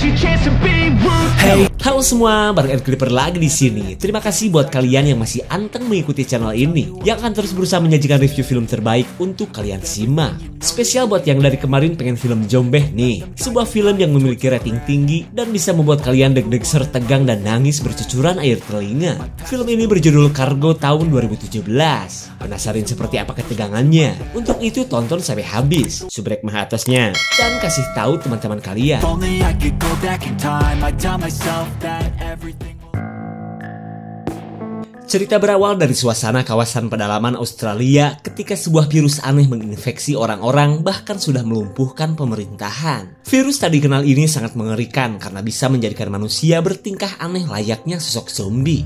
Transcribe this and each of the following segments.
Hey, halo semua, bareng Ed Clipper lagi di sini. Terima kasih buat kalian yang masih anteng mengikuti channel ini, yang akan terus berusaha menyajikan review film terbaik untuk kalian simak. Spesial buat yang dari kemarin pengen film Zombie nih, sebuah film yang memiliki rating tinggi dan bisa membuat kalian deg-deg tegang dan nangis bercucuran air telinga. Film ini berjudul Cargo tahun 2017. Penasaran seperti apa ketegangannya? Untuk itu tonton sampai habis, subrek mah atasnya, dan kasih tahu teman-teman kalian. Cerita berawal dari suasana kawasan pedalaman Australia ketika sebuah virus aneh menginfeksi orang-orang, bahkan sudah melumpuhkan pemerintahan. Virus tak dikenal ini sangat mengerikan karena bisa menjadikan manusia bertingkah aneh layaknya sosok zombie.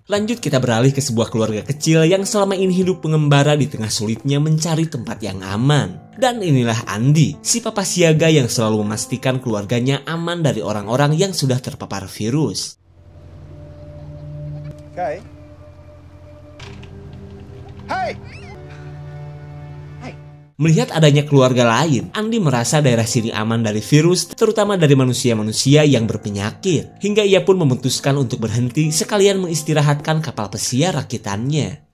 Lanjut kita beralih ke sebuah keluarga kecil yang selama ini hidup mengembara di tengah sulitnya mencari tempat yang aman. Dan inilah Andy, si papa siaga yang selalu memastikan keluarganya aman dari orang-orang yang sudah terpapar virus. Okay. Hey! Melihat adanya keluarga lain, Andy merasa daerah sini aman dari virus, terutama dari manusia-manusia yang berpenyakit. Hingga ia pun memutuskan untuk berhenti sekalian mengistirahatkan kapal pesiar rakitannya.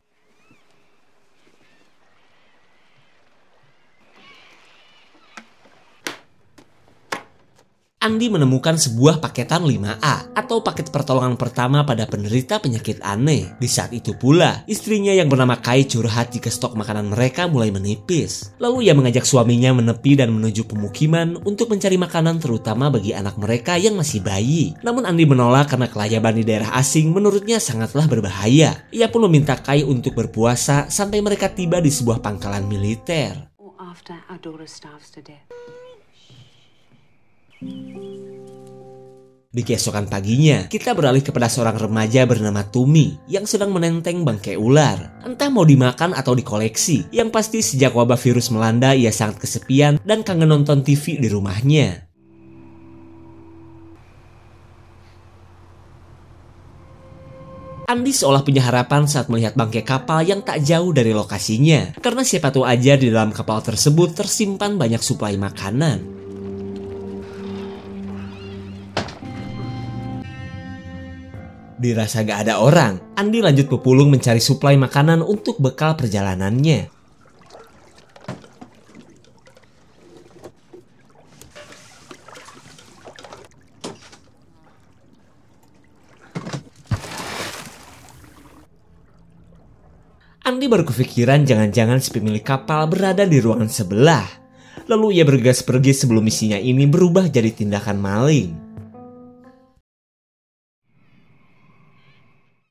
Andy menemukan sebuah paketan 5A atau paket pertolongan pertama pada penderita penyakit aneh. Di saat itu pula, istrinya yang bernama Kai curhat jika stok makanan mereka mulai menipis. Lalu ia mengajak suaminya menepi dan menuju pemukiman untuk mencari makanan terutama bagi anak mereka yang masih bayi. Namun Andy menolak karena kelayaban di daerah asing menurutnya sangatlah berbahaya. Ia pun meminta Kai untuk berpuasa sampai mereka tiba di sebuah pangkalan militer. Di keesokan paginya, kita beralih kepada seorang remaja bernama Tumi yang sedang menenteng bangkai ular. Entah mau dimakan atau dikoleksi, yang pasti sejak wabah virus melanda ia sangat kesepian dan kangen nonton TV di rumahnya. Andy seolah punya harapan saat melihat bangkai kapal yang tak jauh dari lokasinya, karena siapa tahu aja di dalam kapal tersebut tersimpan banyak suplai makanan. Dirasa gak ada orang, Andy lanjut berpulung mencari suplai makanan untuk bekal perjalanannya. Andy baru kepikiran jangan-jangan si pemilik kapal berada di ruangan sebelah. Lalu ia bergegas pergi sebelum misinya ini berubah jadi tindakan maling.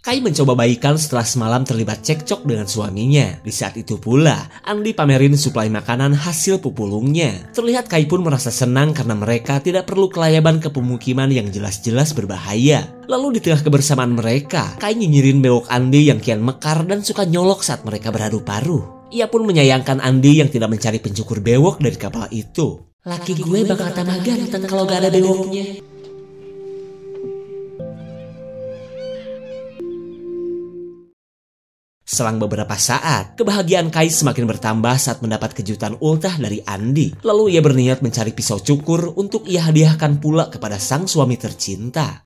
Kai mencoba baikan setelah semalam terlibat cekcok dengan suaminya. Di saat itu pula, Andy pamerin suplai makanan hasil pupulungnya. Terlihat Kai pun merasa senang karena mereka tidak perlu kelayaban ke pemukiman yang jelas-jelas berbahaya. Lalu di tengah kebersamaan mereka, Kai nyinyirin bewok Andy yang kian mekar dan suka nyolok saat mereka beradu paruh. Ia pun menyayangkan Andy yang tidak mencari pencukur bewok dari kapal itu. Laki gue bakal tambah ganteng kalau gak ada bewoknya. Selang beberapa saat, kebahagiaan Kai semakin bertambah saat mendapat kejutan ultah dari Andy. Lalu ia berniat mencari pisau cukur untuk ia hadiahkan pula kepada sang suami tercinta.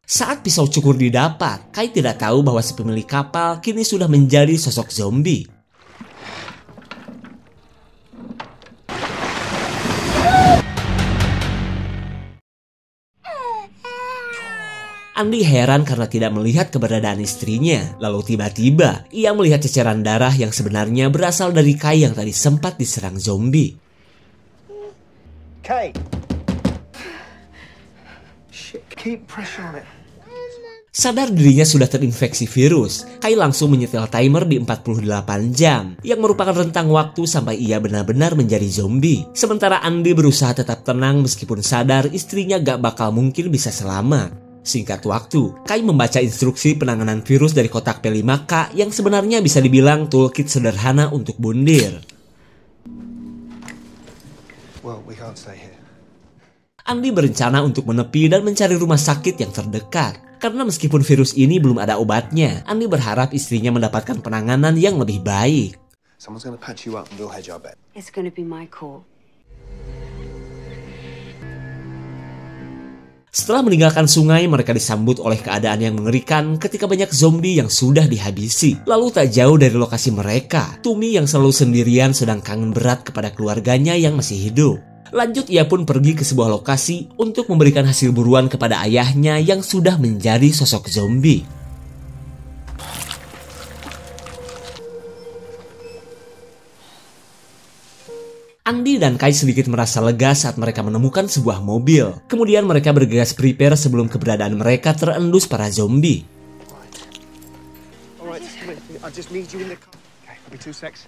Saat pisau cukur didapat, Kai tidak tahu bahwa si pemilik kapal kini sudah menjadi sosok zombie. Andy heran karena tidak melihat keberadaan istrinya. Lalu tiba-tiba, ia melihat ceceran darah yang sebenarnya berasal dari Kai yang tadi sempat diserang zombie. Kai. Shit, keep pressure on it. Sadar dirinya sudah terinfeksi virus, Kai langsung menyetel timer di 48 jam, yang merupakan rentang waktu sampai ia benar-benar menjadi zombie. Sementara Andy berusaha tetap tenang meskipun sadar istrinya gak bakal mungkin bisa selamat. Singkat waktu, Kai membaca instruksi penanganan virus dari kotak P5K yang sebenarnya bisa dibilang toolkit sederhana untuk bundir. Well, we can't stay here. Andi berencana untuk menepi dan mencari rumah sakit yang terdekat. Karena meskipun virus ini belum ada obatnya, Andi berharap istrinya mendapatkan penanganan yang lebih baik. Someone's gonna patch you up and we'll hedge our bet. It's gonna be my call. Setelah meninggalkan sungai, mereka disambut oleh keadaan yang mengerikan ketika banyak zombie yang sudah dihabisi. Lalu tak jauh dari lokasi mereka, Tumi yang selalu sendirian sedang kangen berat kepada keluarganya yang masih hidup. Lanjut, ia pun pergi ke sebuah lokasi untuk memberikan hasil buruan kepada ayahnya yang sudah menjadi sosok zombie. Andi dan Kai sedikit merasa lega saat mereka menemukan sebuah mobil. Kemudian mereka bergegas prepare sebelum keberadaan mereka terendus para zombie. Alright, I just need you in the car. Okay, give me 2 secs.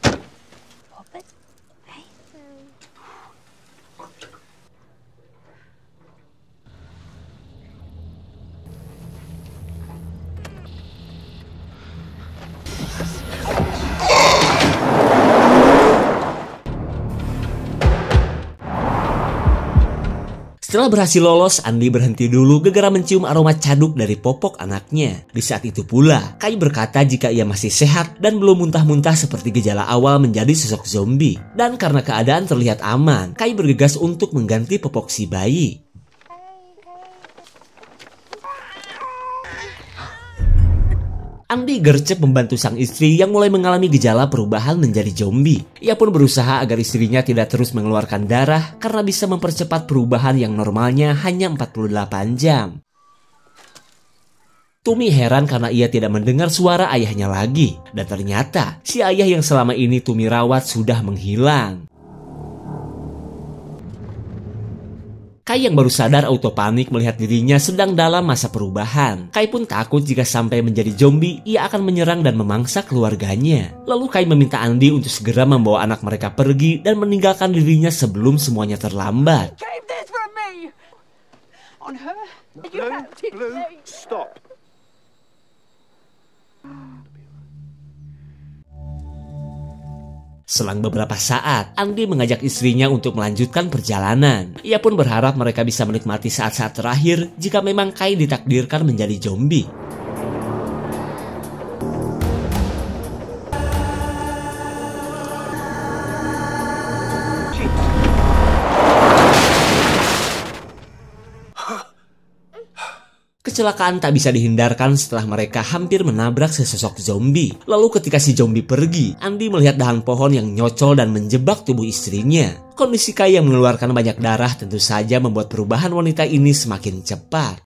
Setelah berhasil lolos, Andi berhenti dulu gegara mencium aroma caduk dari popok anaknya. Di saat itu pula, Kai berkata jika ia masih sehat dan belum muntah-muntah seperti gejala awal menjadi sosok zombie. Dan karena keadaan terlihat aman, Kai bergegas untuk mengganti popok si bayi. Andi gercep membantu sang istri yang mulai mengalami gejala perubahan menjadi zombie. Ia pun berusaha agar istrinya tidak terus mengeluarkan darah karena bisa mempercepat perubahan yang normalnya hanya 48 jam. Tumi heran karena ia tidak mendengar suara ayahnya lagi. Dan ternyata si ayah yang selama ini Tumi rawat sudah menghilang. Kai yang baru sadar auto panik melihat dirinya sedang dalam masa perubahan. Kai pun takut jika sampai menjadi zombie, ia akan menyerang dan memangsa keluarganya. Lalu Kai meminta Andi untuk segera membawa anak mereka pergi dan meninggalkan dirinya sebelum semuanya terlambat. Keep this from me! On her? Blue, stop. Selang beberapa saat, Andi mengajak istrinya untuk melanjutkan perjalanan. Ia pun berharap mereka bisa menikmati saat-saat terakhir jika memang Kai ditakdirkan menjadi zombie. Kecelakaan tak bisa dihindarkan setelah mereka hampir menabrak sesosok zombie. Lalu ketika si zombie pergi, Andi melihat dahan pohon yang nyocol dan menjebak tubuh istrinya. Kondisi Kai yang mengeluarkan banyak darah tentu saja membuat perubahan wanita ini semakin cepat.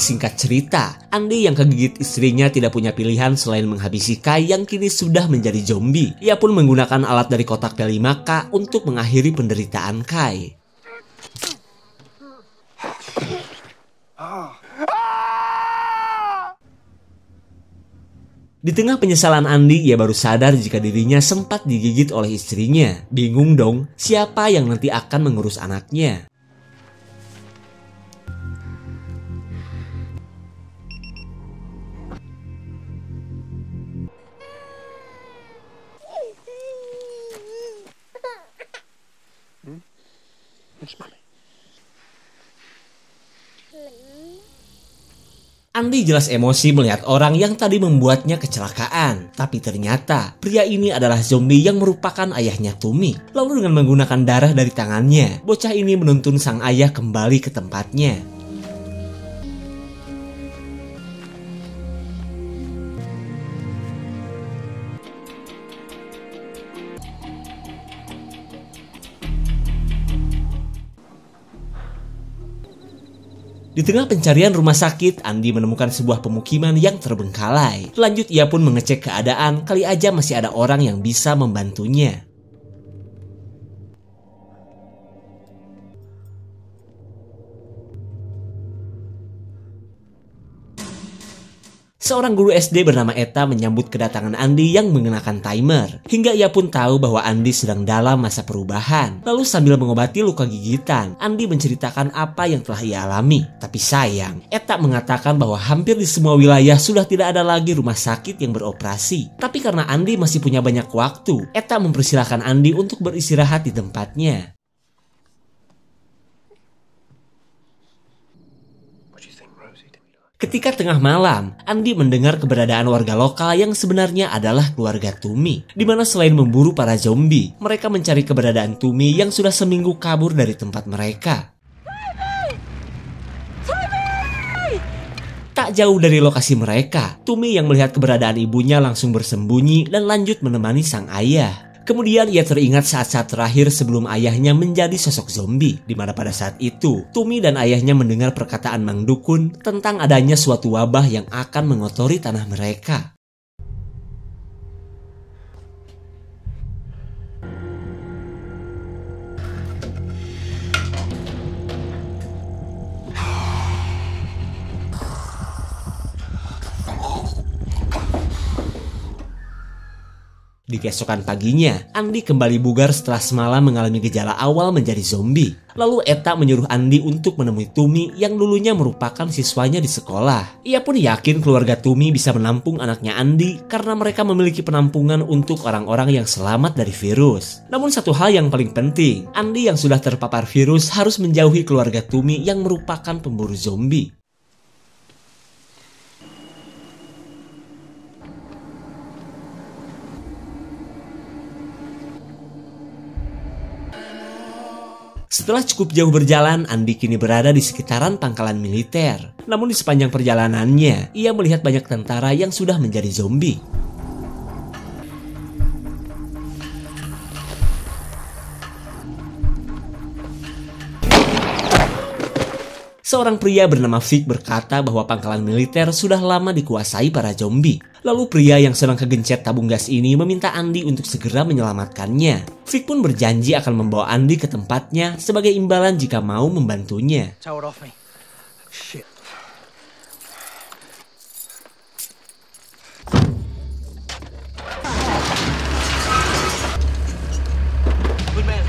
Singkat cerita, Andi yang kegigit istrinya tidak punya pilihan selain menghabisi Kai yang kini sudah menjadi zombie. Ia pun menggunakan alat dari kotak P5K untuk mengakhiri penderitaan Kai. Di tengah penyesalan Andi, ia baru sadar jika dirinya sempat digigit oleh istrinya. Bingung dong, siapa yang nanti akan mengurus anaknya? Andi jelas emosi melihat orang yang tadi membuatnya kecelakaan. Tapi ternyata pria ini adalah zombie yang merupakan ayahnya Tumi. Lalu dengan menggunakan darah dari tangannya, bocah ini menuntun sang ayah kembali ke tempatnya. Di tengah pencarian rumah sakit, Andi menemukan sebuah pemukiman yang terbengkalai. Lanjut, ia pun mengecek keadaan, kali aja masih ada orang yang bisa membantunya. Seorang guru SD bernama Etta menyambut kedatangan Andi yang mengenakan timer. Hingga ia pun tahu bahwa Andi sedang dalam masa perubahan. Lalu sambil mengobati luka gigitan, Andi menceritakan apa yang telah ia alami. Tapi sayang, Etta mengatakan bahwa hampir di semua wilayah sudah tidak ada lagi rumah sakit yang beroperasi. Tapi karena Andi masih punya banyak waktu, Etta mempersilahkan Andi untuk beristirahat di tempatnya. Ketika tengah malam, Andi mendengar keberadaan warga lokal yang sebenarnya adalah keluarga Tumi. Di mana selain memburu para zombie, mereka mencari keberadaan Tumi yang sudah seminggu kabur dari tempat mereka. Tak jauh dari lokasi mereka, Tumi yang melihat keberadaan ibunya langsung bersembunyi dan lanjut menemani sang ayah. Kemudian ia teringat saat-saat terakhir sebelum ayahnya menjadi sosok zombie, di mana pada saat itu Tumi dan ayahnya mendengar perkataan Mang Dukun tentang adanya suatu wabah yang akan mengotori tanah mereka. Di keesokan paginya, Andi kembali bugar setelah semalam mengalami gejala awal menjadi zombie. Lalu Etta menyuruh Andi untuk menemui Tumi yang dulunya merupakan siswanya di sekolah. Ia pun yakin keluarga Tumi bisa menampung anaknya Andi karena mereka memiliki penampungan untuk orang-orang yang selamat dari virus. Namun satu hal yang paling penting, Andi yang sudah terpapar virus harus menjauhi keluarga Tumi yang merupakan pemburu zombie. Setelah cukup jauh berjalan, Andi kini berada di sekitaran pangkalan militer. Namun di sepanjang perjalanannya, ia melihat banyak tentara yang sudah menjadi zombie. Seorang pria bernama Vic berkata bahwa pangkalan militer sudah lama dikuasai para zombie. Lalu pria yang sedang kegencet tabung gas ini meminta Andi untuk segera menyelamatkannya. Vic pun berjanji akan membawa Andi ke tempatnya sebagai imbalan jika mau membantunya. Shit. Good man.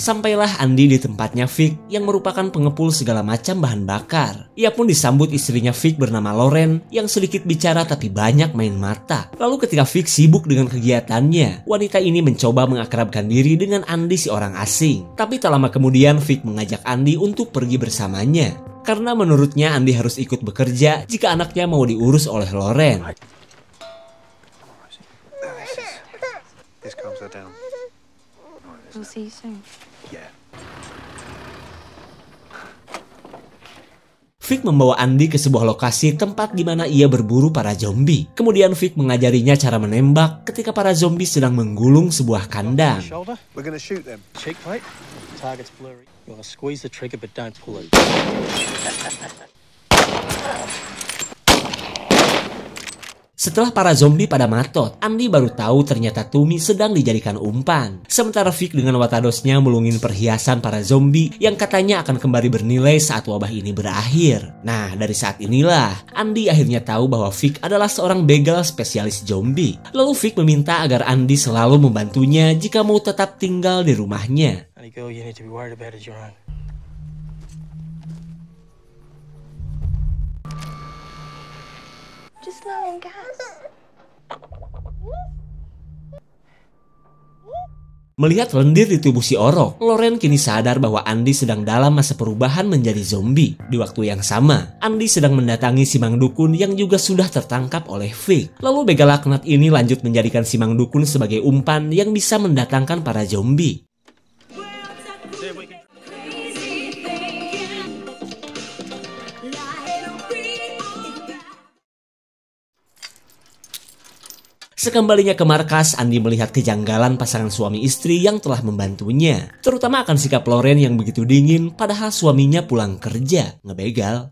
Sampailah Andi di tempatnya Vic yang merupakan pengepul segala macam bahan bakar. Ia pun disambut istrinya Vic bernama Lauren yang sedikit bicara tapi banyak main mata. Lalu ketika Vic sibuk dengan kegiatannya, wanita ini mencoba mengakrabkan diri dengan Andi si orang asing. Tapi tak lama kemudian Vic mengajak Andi untuk pergi bersamanya. Karena menurutnya Andi harus ikut bekerja jika anaknya mau diurus oleh Lauren. This calms her down. We'll see you soon. Yeah. Vic membawa Andi ke sebuah lokasi tempat di mana ia berburu para zombie. Kemudian Vic mengajarinya cara menembak ketika para zombie sedang menggulung sebuah kandang. Shoulder. We're gonna shoot them. Cheek plate. Target's blurry. You want to squeeze the trigger but don't pull it. Setelah para zombie pada matot, Andi baru tahu ternyata Tumi sedang dijadikan umpan. Sementara Vic dengan watadosnya melungin perhiasan para zombie yang katanya akan kembali bernilai saat wabah ini berakhir. Nah, dari saat inilah, Andi akhirnya tahu bahwa Vic adalah seorang begal spesialis zombie. Lalu Vic meminta agar Andi selalu membantunya jika mau tetap tinggal di rumahnya. Only girl you need to be worried about is your own. Just low on gas. Melihat lendir di tubuh si orok, Lauren kini sadar bahwa Andi sedang dalam masa perubahan menjadi zombie. Di waktu yang sama, Andi sedang mendatangi si Mang Dukun yang juga sudah tertangkap oleh Vic. Lalu begal laknat ini lanjut menjadikan si Mang Dukun sebagai umpan yang bisa mendatangkan para zombie. Sekembalinya ke markas, Andi melihat kejanggalan pasangan suami istri yang telah membantunya. Terutama akan sikap Lauren yang begitu dingin padahal suaminya pulang kerja, ngebegal.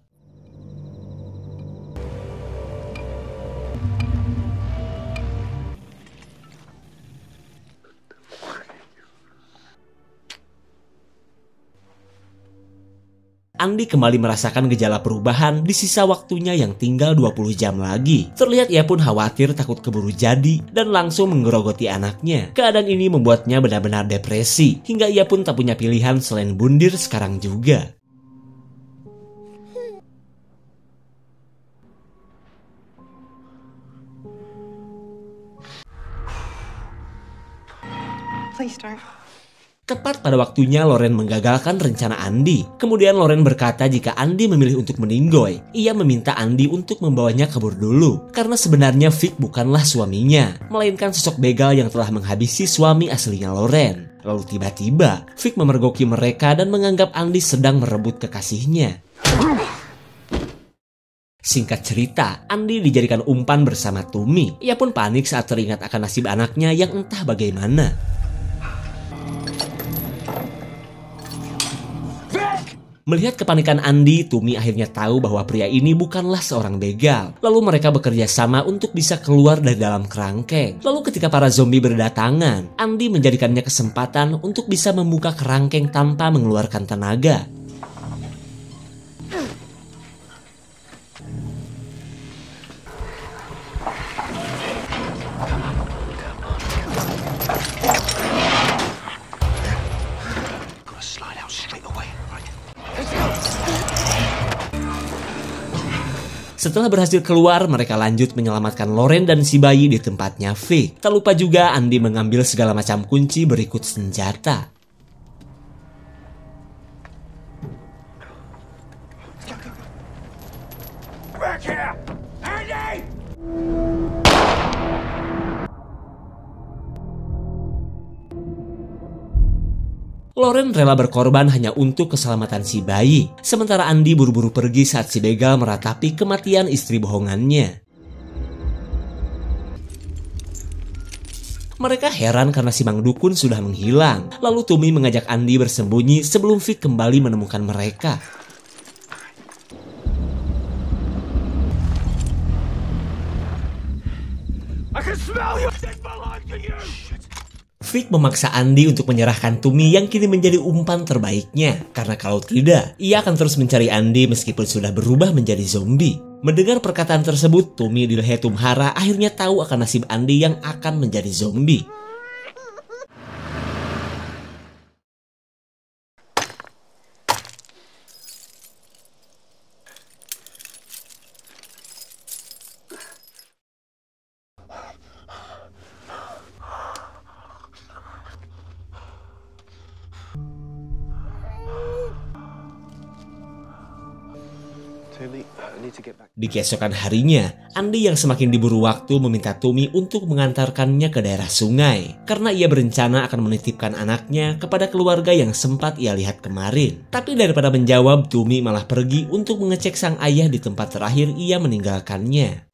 Andi kembali merasakan gejala perubahan di sisa waktunya yang tinggal 20 jam lagi. Terlihat ia pun khawatir takut keburu jadi dan langsung menggerogoti anaknya. Keadaan ini membuatnya benar-benar depresi, hingga ia pun tak punya pilihan selain bundir sekarang juga. Please don't. Tepat pada waktunya Loren menggagalkan rencana Andi. Kemudian Loren berkata jika Andi memilih untuk meninggoy, ia meminta Andi untuk membawanya kabur dulu. Karena sebenarnya Vic bukanlah suaminya, melainkan sosok begal yang telah menghabisi suami aslinya Loren. Lalu tiba-tiba Vic memergoki mereka dan menganggap Andi sedang merebut kekasihnya. Singkat cerita, Andi dijadikan umpan bersama Tumi. Ia pun panik saat teringat akan nasib anaknya yang entah bagaimana. Melihat kepanikan Andi, Tumi akhirnya tahu bahwa pria ini bukanlah seorang begal. Lalu mereka bekerja sama untuk bisa keluar dari dalam kerangkeng. Lalu ketika para zombie berdatangan, Andi menjadikannya kesempatan untuk bisa membuka kerangkeng tanpa mengeluarkan tenaga. Gotta slide out straight away, right? Setelah berhasil keluar, mereka lanjut menyelamatkan Loren dan si bayi di tempatnya Vic. Tak lupa juga Andi mengambil segala macam kunci berikut senjata. Back here! Andy! Loren rela berkorban hanya untuk keselamatan si bayi. Sementara Andi buru-buru pergi saat si begal meratapi kematian istri bohongannya. Mereka heran karena si Mang Dukun sudah menghilang. Lalu Tumi mengajak Andi bersembunyi sebelum Vic kembali menemukan mereka. I can smell you! Dead behind you! Vic memaksa Andi untuk menyerahkan Tumi yang kini menjadi umpan terbaiknya. Karena kalau tidak, ia akan terus mencari Andi meskipun sudah berubah menjadi zombie. Mendengar perkataan tersebut, Tumi di leher Tumhara akhirnya tahu akan nasib Andi yang akan menjadi zombie. Tumi, I need to get back. Di keesokan harinya, Andi yang semakin diburu waktu meminta Tumi untuk mengantarkannya ke daerah sungai. Karena ia berencana akan menitipkan anaknya kepada keluarga yang sempat ia lihat kemarin. Tapi daripada menjawab, Tumi malah pergi untuk mengecek sang ayah di tempat terakhir ia meninggalkannya.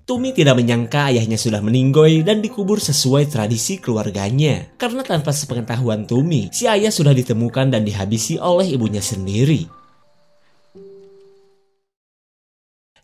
Tumi tidak menyangka ayahnya sudah meninggoy dan dikubur sesuai tradisi keluarganya. Karena tanpa sepengetahuan Tumi, si ayah sudah ditemukan dan dihabisi oleh ibunya sendiri.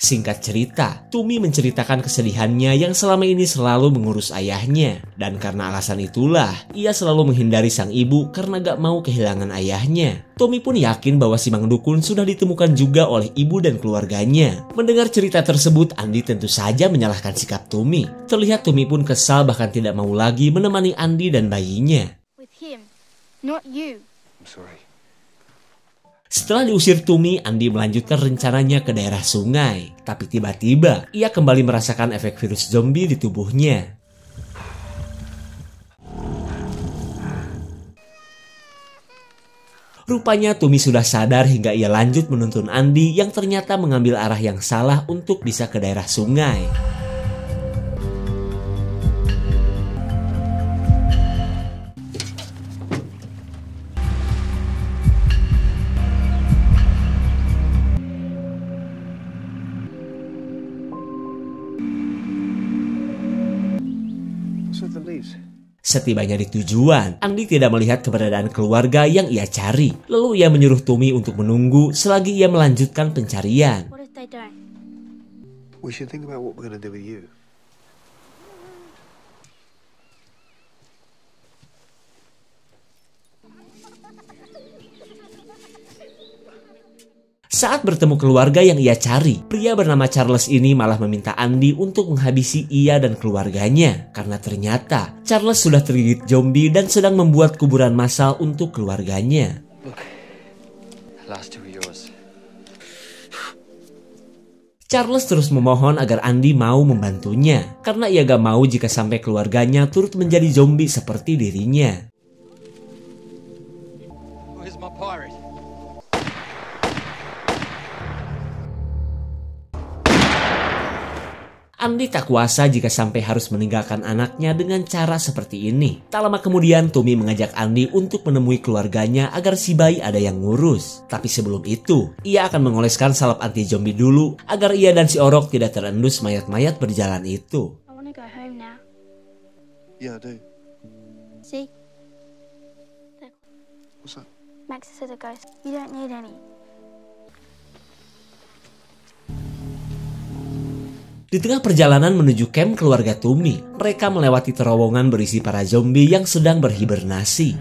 Singkat cerita, Tumi menceritakan kesedihannya yang selama ini selalu mengurus ayahnya. Dan karena alasan itulah, ia selalu menghindari sang ibu karena gak mau kehilangan ayahnya. Tumi pun yakin bahwa si Mang Dukun sudah ditemukan juga oleh ibu dan keluarganya. Mendengar cerita tersebut, Andi tentu saja menyalahkan sikap Tumi. Terlihat Tumi pun kesal bahkan tidak mau lagi menemani Andi dan bayinya. With him, not you. I'm sorry. Setelah diusir Tumi, Andi melanjutkan rencananya ke daerah sungai. Tapi tiba-tiba, ia kembali merasakan efek virus zombie di tubuhnya. Rupanya Tumi sudah sadar hingga ia lanjut menuntun Andi yang ternyata mengambil arah yang salah untuk bisa ke daerah sungai. What's with the leaves? Setibanya di tujuan, Andi tidak melihat keberadaan keluarga yang ia cari. Lalu ia menyuruh Tumi untuk menunggu selagi ia melanjutkan pencarian. What if they don't? We should think about what we're gonna do with you. Saat bertemu keluarga yang ia cari, pria bernama Charles ini malah meminta Andy untuk menghabisi ia dan keluarganya. Karena ternyata Charles sudah tergigit zombie dan sedang membuat kuburan massal untuk keluarganya. Look, last two are yours. Charles terus memohon agar Andy mau membantunya, karena ia gak mau jika sampai keluarganya turut menjadi zombie seperti dirinya. Where's my pirate? Andy tak kuasa jika sampai harus meninggalkan anaknya dengan cara seperti ini. Tak lama kemudian, Tommy mengajak Andy untuk menemui keluarganya agar si bayi ada yang ngurus. Tapi sebelum itu, ia akan mengoleskan salep anti-zombie dulu agar ia dan si Orok tidak terendus mayat-mayat berjalan itu. I want to go home now. Yeah, I do. See? What's that? Max said a ghost. You don't need any. Di tengah perjalanan menuju camp keluarga Tommy, mereka melewati terowongan berisi para zombie yang sedang berhibernasi.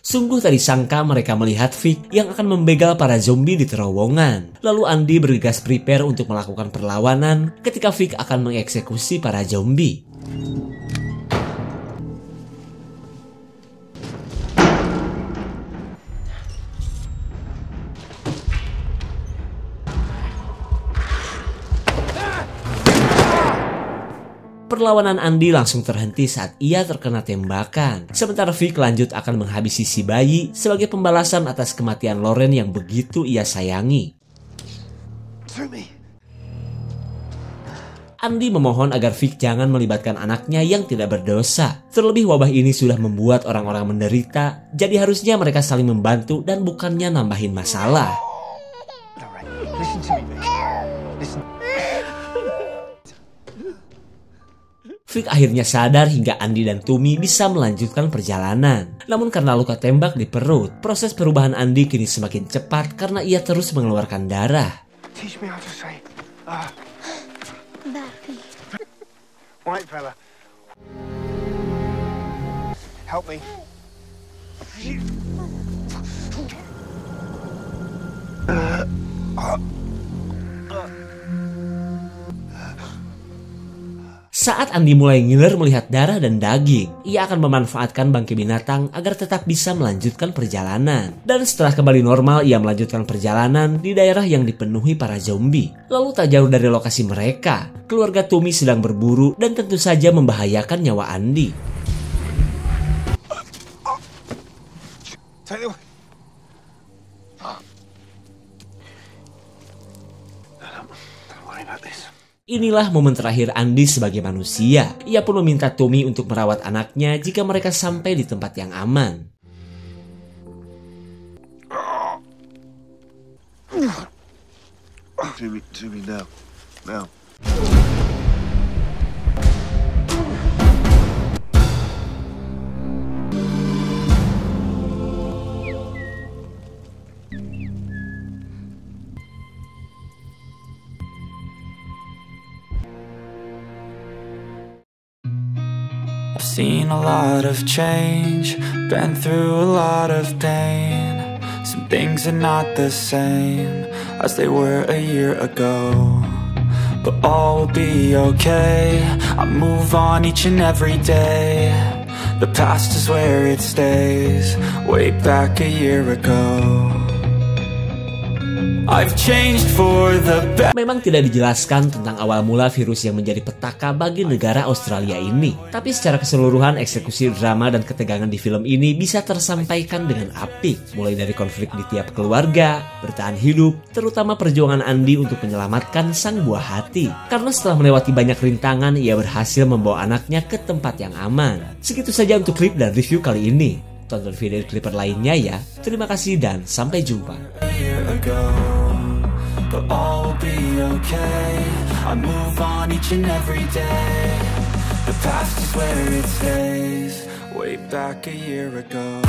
Sungguh tak disangka mereka melihat Vic yang akan membegal para zombie di terowongan. Lalu Andy bergegas prepare untuk melakukan perlawanan ketika Vic akan mengeksekusi para zombie. Perlawanan Andy langsung terhenti saat ia terkena tembakan. Sementara Vic lanjut akan menghabisi si bayi sebagai pembalasan atas kematian Lauren yang begitu ia sayangi. Andy memohon agar Vic jangan melibatkan anaknya yang tidak berdosa. Terlebih wabah ini sudah membuat orang-orang menderita, jadi harusnya mereka saling membantu dan bukannya nambahin masalah. Listen to me, Vic. Listen. Vic akhirnya sadar hingga Andy dan Tommy bisa melanjutkan perjalanan. Namun karena luka tembak di perut, proses perubahan Andy kini semakin cepat karena ia terus mengeluarkan darah. Teach me how to say. That. White fella. Help me. Saat Andy mulai ngiler melihat darah dan daging, ia akan memanfaatkan bangkai binatang agar tetap bisa melanjutkan perjalanan. Dan setelah kembali normal, ia melanjutkan perjalanan di daerah yang dipenuhi para zombie. Lalu tak jauh dari lokasi mereka, keluarga Tommy sedang berburu dan tentu saja membahayakan nyawa Andy. Take it away. Don't worry about this. Inilah momen terakhir Andy sebagai manusia. Ia pun meminta Tommy untuk merawat anaknya jika mereka sampai di tempat yang aman. To me now. Now. I've seen a lot of change, been through a lot of pain. Some things are not the same as they were a year ago, but all will be okay. I move on each and every day. The past is where it stays, way back a year ago. I've changed for the better. Memang tidak dijelaskan tentang awal mula virus yang menjadi petaka bagi negara Australia ini. Tapi secara keseluruhan eksekusi drama dan ketegangan di film ini bisa tersampaikan dengan apik. Mulai dari konflik di tiap keluarga, bertahan hidup, terutama perjuangan Andy untuk menyelamatkan sang buah hati. Karena setelah melewati banyak rintangan, ia berhasil membawa anaknya ke tempat yang aman. Segitu saja untuk klip dan review kali ini. Tonton video klipper lainnya ya. Terima kasih dan sampai jumpa. But all will be okay. I move on each and every day. The past is where it stays, way back a year ago.